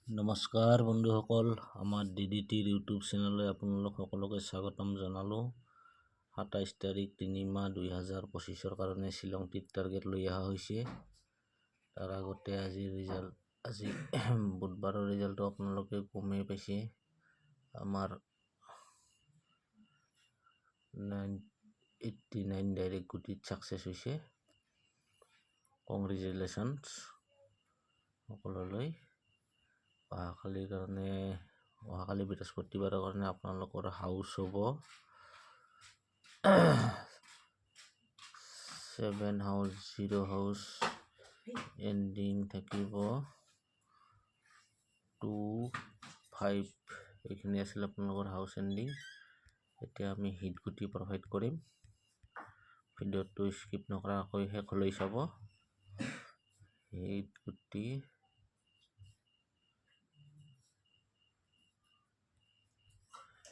নমস্কাৰ বন্ধুসকল, আমাৰ DDTৰ ইউটিউব চেনেললৈ আপোনালোক সকলোকে স্বাগতম জনালোঁ। 27 তাৰিখ 3 মাহ 2025 কাৰণে শ্বিলং ট্ৰিপ টাৰ্গেট লৈ অহা হৈছে। তাৰ আগতে আজি বুধবাৰৰ ৰিজাল্টটো আপোনালোকে গমেই পাইছে। আমাৰ 89 ডাইৰেক্ট গুটিত ছাকচেছ হৈছে। কংগ্ৰেচুলেশ্যনছ সকলোলৈ। অহাকালি বৃহস্পতিবাৰৰ কাৰণে আপোনালোকৰ হাউচ হ'ব 7 হাউচ 0 হাউচ এণ্ডিং থাকিব 2 5। এইখিনি আছিল আপোনালোকৰ হাউচ এণ্ডিং। এতিয়া আমি হিট গুটি প্ৰভাইড কৰিম। ভিডিঅ'টো স্কিপ নকৰাকৈ শেষলৈ চাব। হিট গুটি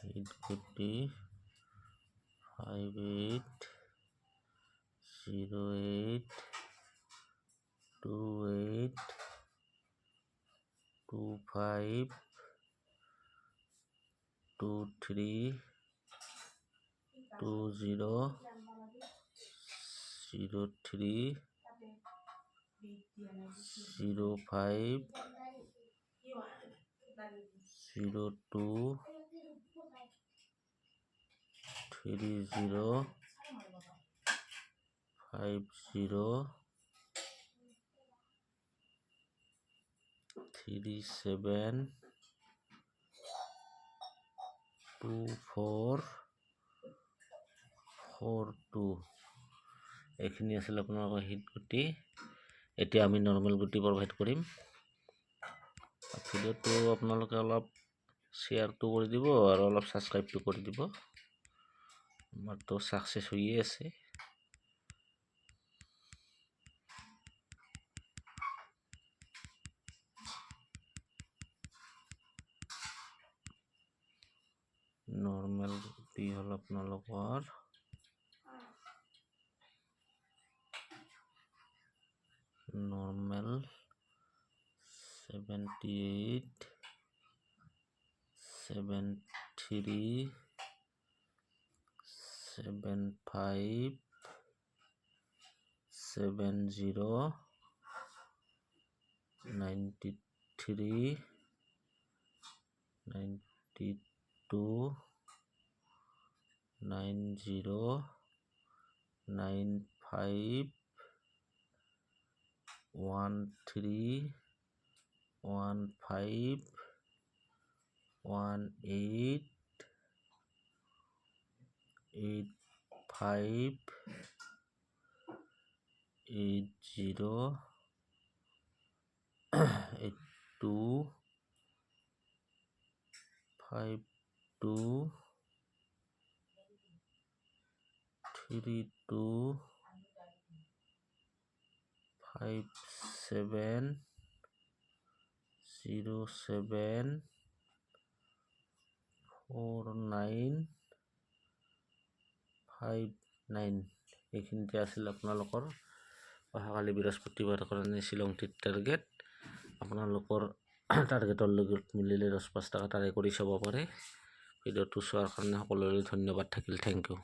Hit 58 08 28 25 23 20 03 05 02 30 50 37 24 42। এইখিনি আছিল আপোনালোকৰ হিট গুটি। এতিয়া আমি নৰ্মেল গুটি প্ৰভাইড কৰিম। ভিডিঅ'টো আপোনালোকে অলপ শ্বেয়াৰটো কৰি দিব আৰু অলপ ছাবস্ক্ৰাইবটো কৰি দিব। আমাৰতো ছাকচেছ হৈয়ে আছে। নৰ্মেল গুটি হ'ল আপোনালোকৰ নৰ্মেল 78 73 75 70 93 92 90 95 13 15 18 85 80 82 52 32 57 07 49 59। এইখিনিতে আছিল আপোনালোকৰ অহাকালি বৃহস্পতিবাৰৰ কাৰণে শ্বিলং ট্ৰিপ টাৰ্গেট। আপোনালোকৰ টাৰ্গেটৰ লগত মিলিলে 10-5 টকা তাৰে কৰি চাব পাৰে। ভিডিঅ'টো চোৱাৰ কাৰণে সকলোৰে ধন্যবাদ থাকিল। Thank U.